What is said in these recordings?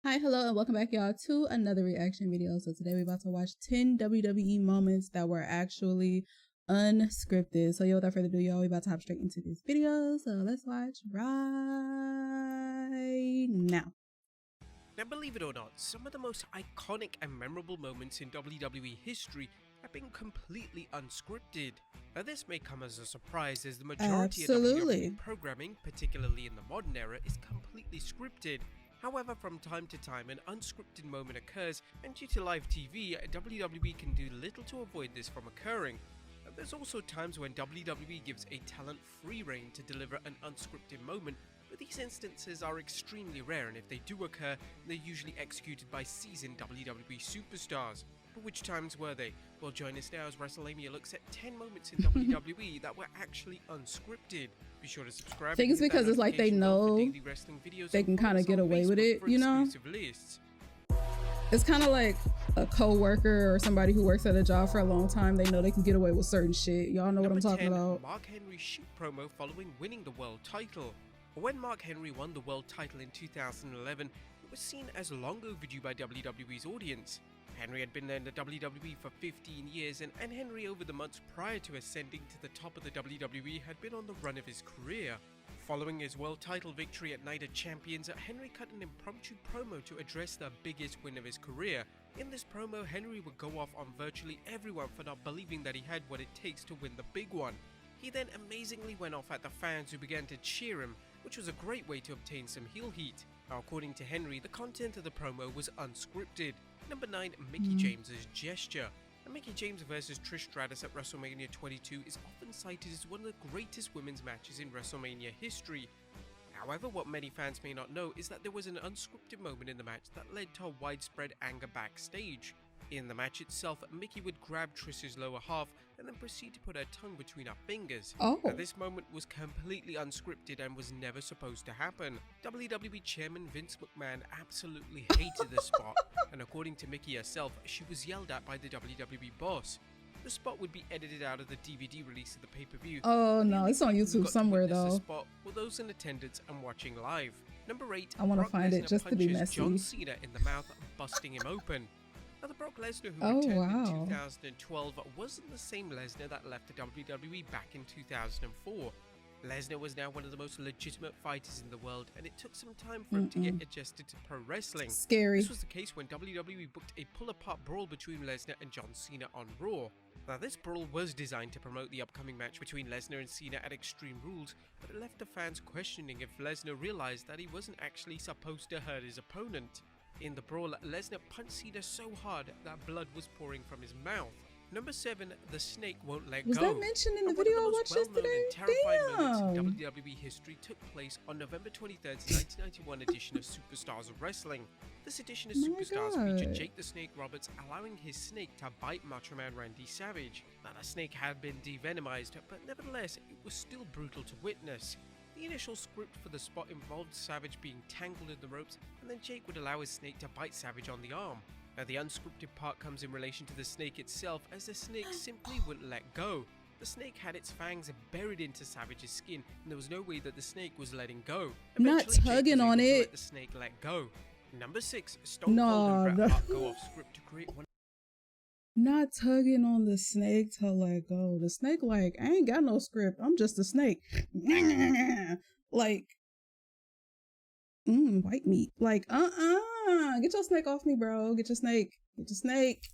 Hi, hello, and welcome back, y'all, to another reaction video. So today we're about to watch 10 WWE moments that were actually unscripted. So without further ado, y'all, we're about to hop straight into this video. So let's watch right now. Now, believe it or not, some of the most iconic and memorable moments in WWE history have been completely unscripted. Now, this may come as a surprise as the majority of WWE programming, particularly in the modern era, is completely scripted. However, from time to time, an unscripted moment occurs, and due to live TV, WWE can do little to avoid this from occurring. There's also times when WWE gives a talent free rein to deliver an unscripted moment, but these instances are extremely rare, and if they do occur, they're usually executed by seasoned WWE superstars. But which times were they? Well, join us now as WrestleMania looks at 10 moments in WWE that were actually unscripted. Be sure to subscribe. I think it's because it's like they know they can kind of get away with it, you know? It's kind of like a co-worker or somebody who works at a job for a long time. They know they can get away with certain shit. Y'all know what I'm talking about. Mark Henry's shoot promo following winning the world title. When Mark Henry won the world title in 2011, it was seen as long overdue by WWE's audience. Henry had been in the WWE for 15 years, and Henry, over the months prior to ascending to the top of the WWE, had been on the run of his career. Following his world title victory at Night of Champions, Henry cut an impromptu promo to address the biggest win of his career. In this promo, Henry would go off on virtually everyone for not believing that he had what it takes to win the big one. He then amazingly went off at the fans, who began to cheer him, which was a great way to obtain some heel heat. Now, according to Henry, the content of the promo was unscripted. Number 9, Mickie James's gesture. Now, Mickie James versus Trish Stratus at WrestleMania 22 is often cited as one of the greatest women's matches in WrestleMania history. However, what many fans may not know is that there was an unscripted moment in the match that led to widespread anger backstage. In the match itself, Mickie would grab Trish's lower half and then proceed to put her tongue between her fingers. Now, this moment was completely unscripted and was never supposed to happen. WWE Chairman Vince McMahon absolutely hated this spot, and according to Mickie herself, she was yelled at by the WWE boss. The spot would be edited out of the DVD release of the pay-per-view. Oh no, it's on YouTube somewhere though. The spot were those in attendance and watching live. Number 8, I want to find it just to be messy. John Cena in the mouth, busting him open. Now, the Brock Lesnar who returned in 2012 wasn't the same Lesnar that left the WWE back in 2004. Lesnar was now one of the most legitimate fighters in the world, and it took some time for him to get adjusted to pro wrestling. Scary. This was the case when WWE booked a pull-apart brawl between Lesnar and John Cena on Raw. Now, this brawl was designed to promote the upcoming match between Lesnar and Cena at Extreme Rules, but it left the fans questioning if Lesnar realized that he wasn't actually supposed to hurt his opponent. In the brawl, Lesnar punched Cena so hard that blood was pouring from his mouth. Number 7, the snake won't let go. Was that mentioned in the video I watched yesterday? Terrifying moments in WWE history took place on November 23rd, 1991 edition of Superstars of Wrestling. This edition of Superstars featured Jake the Snake Roberts allowing his snake to bite Macho Man Randy Savage. Now, the snake had been devenomized, but nevertheless, it was still brutal to witness. The initial script for the spot involved Savage being tangled in the ropes, and then Jake would allow his snake to bite Savage on the arm. Now, the unscripted part comes in relation to the snake itself, as the snake simply wouldn't let go. The snake had its fangs buried into Savage's skin, and there was no way that the snake was letting go. Not tugging on it. Let the snake let go. Number 6, Stone Cold and Bret Hart go off script to create one. Not tugging on the snake to let go. The snake like, I ain't got no script. I'm just a snake. Like, white meat. Like, get your snake off me, bro. Get your snake. Get your snake.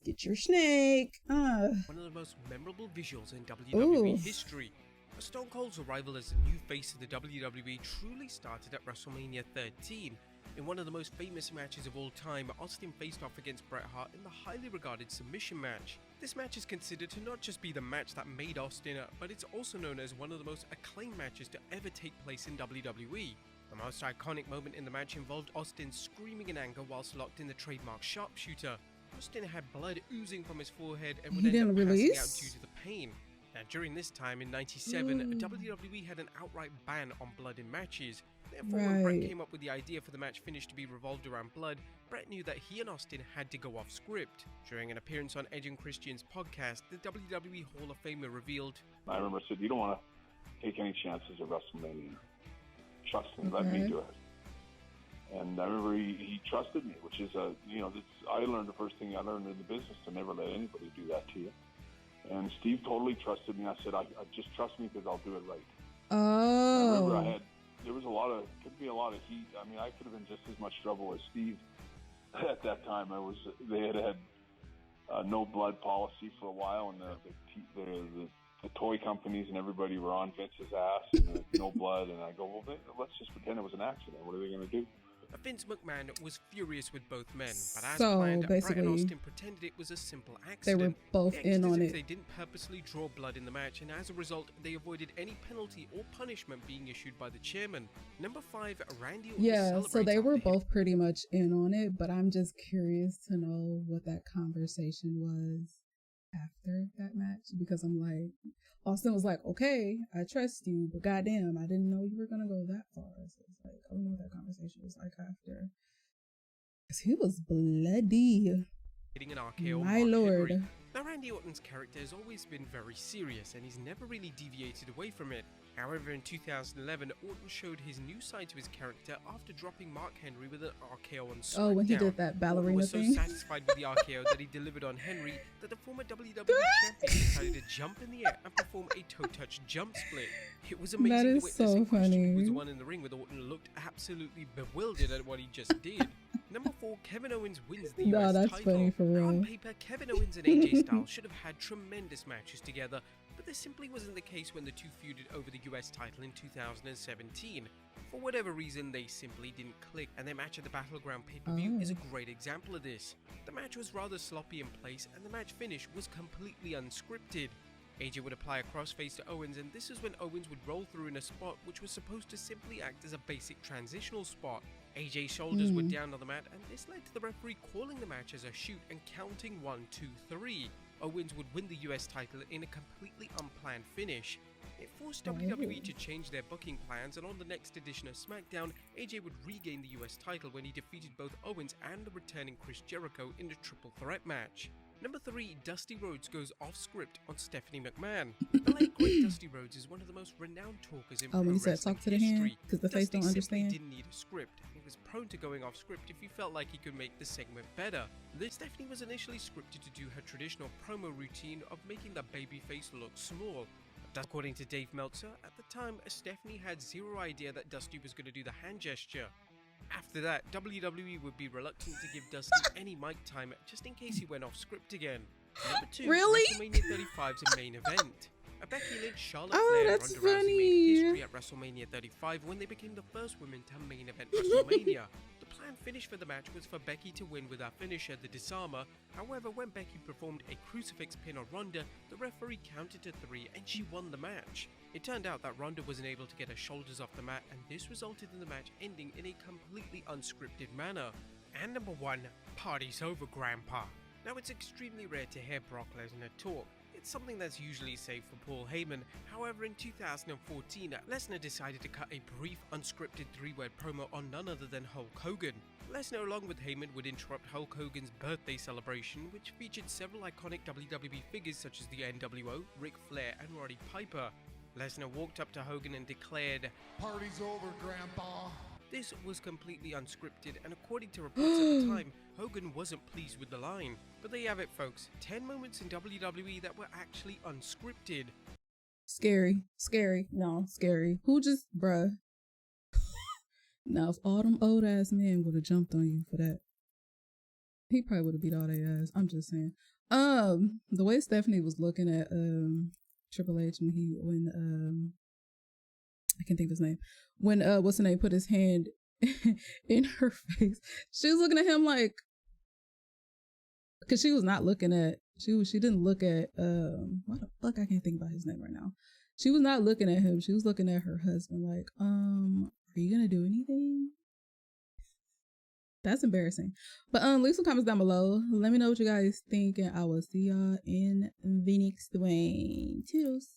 Get your snake. One of the most memorable visuals in WWE history. Stone Cold's arrival as the new face of the WWE truly started at WrestleMania 13. In one of the most famous matches of all time, Austin faced off against Bret Hart in the highly regarded submission match. This match is considered to not just be the match that made Austin, but it's also known as one of the most acclaimed matches to ever take place in WWE. The most iconic moment in the match involved Austin screaming in anger whilst locked in the trademark sharpshooter. Austin had blood oozing from his forehead and would end up passing out due to the pain. Now, during this time in '97, WWE had an outright ban on blood in matches. Therefore, when Bret came up with the idea for the match finish to be revolved around blood, Bret knew that he and Austin had to go off script. During an appearance on Edge and Christian's podcast, the WWE Hall of Famer revealed, I remember I said, you don't want to take any chances at WrestleMania. Trust me, let me do it. And I remember he trusted me, which is I learned the first thing I learned in the business, to never let anybody do that to you. And Steve totally trusted me. I said, I just trust me because I'll do it right. Oh. I remember there was could be a lot of heat. I mean, I could have been just as much trouble as Steve at that time. They had no blood policy for a while, and the toy companies and everybody were on Vince's ass, and no blood. And I go, well, let's just pretend it was an accident. What are they going to do? Vince McMahon was furious with both men, but as so planned, Bret and basically, Austin pretended it was a simple accident. They were both in on it. They didn't purposely draw blood in the match, and as a result, they avoided any penalty or punishment being issued by the chairman. Number 5, Randy Orton. Yeah, so they were both pretty much in on it, but I'm just curious to know what that conversation was after that match, because I'm like, Austin was like, okay, I trust you, but goddamn, I didn't know you were gonna go that far. So it's like, I don't know what that conversation was like after, because he was bloody. My lord. Henry. Now, Randy Orton's character has always been very serious, and he's never really deviated away from it. However, in 2011, Orton showed his new side to his character after dropping Mark Henry with an RKO on SmackDown. Oh, when he did that ballerina Orton was thing? so satisfied with the RKO that he delivered on Henry that the former WWE champion decided to jump in the air and perform a toe touch jump split. It was amazing. That is to witness, so and Christian funny. was the one in the ring where Orton looked absolutely bewildered at what he just did. Number 4, Kevin Owens wins the US that's title. funny for real. On paper, Kevin Owens and AJ Styles should have had tremendous matches together, but this simply wasn't the case when the two feuded over the US title in 2017. For whatever reason, they simply didn't click, and their match at the Battleground pay-per-view is a great example of this. The match was rather sloppy in place, and the match finish was completely unscripted. AJ would apply a crossface to Owens, and this is when Owens would roll through in a spot which was supposed to simply act as a basic transitional spot. AJ's shoulders were down on the mat, and this led to the referee calling the match as a shoot and counting 1, 2, 3. Owens would win the US title in a completely unplanned finish. It forced WWE to change their booking plans, and on the next edition of SmackDown, AJ would regain the US title when he defeated both Owens and the returning Chris Jericho in a triple threat match. Number 3, Dusty Rhodes goes off script on Stephanie McMahon. The late great Dusty Rhodes is one of the most renowned talkers in pro when you said wrestling talk to the history. hand, because the face Dusty don't understand. simply didn't need a script. He was prone to going off script if he felt like he could make the segment better. Stephanie was initially scripted to do her traditional promo routine of making the babyface look small. According to Dave Meltzer, at the time, Stephanie had zero idea that Dusty was going to do the hand gesture. After that, WWE would be reluctant to give Dusty any mic time just in case he went off script again. Number 2, Really? WrestleMania 35's main event. Becky Lynch, Charlotte Oh, Flair, and that's Ronda Rousey funny. made history at WrestleMania 35 when they became the first women to main event WrestleMania. The planned finish for the match was for Becky to win with her finisher, the Disarmer. However, when Becky performed a crucifix pin on Ronda, the referee counted to 3 and she won the match. It turned out that Ronda wasn't able to get her shoulders off the mat, and this resulted in the match ending in a completely unscripted manner. And number 1, party's over, Grandpa. Now, it's extremely rare to hear Brock Lesnar talk. It's something that's usually saved for Paul Heyman. However, in 2014, Lesnar decided to cut a brief, unscripted 3-word promo on none other than Hulk Hogan. Lesnar, along with Heyman, would interrupt Hulk Hogan's birthday celebration, which featured several iconic WWE figures such as the NWO, Ric Flair, and Roddy Piper. Lesnar walked up to Hogan and declared, "Party's over, Grandpa." This was completely unscripted, and according to reports at the time, Hogan wasn't pleased with the line. But there you have it, folks. 10 moments in WWE that were actually unscripted. Scary. No, scary. Who just, bruh. Now, if all them old ass men would have jumped on you for that, he probably would have beat all their ass. I'm just saying. The way Stephanie was looking at Triple H when I can't think of his name. When what's the name put his hand in her face, she was looking at him like, because she was not looking at she didn't look at why the fuck I can't think about his name right now. She was not looking at him. She was looking at her husband like, are you gonna do anything? That's embarrassing. But leave some comments down below. Let me know what you guys think, and I will see y'all in the next one. Toodles.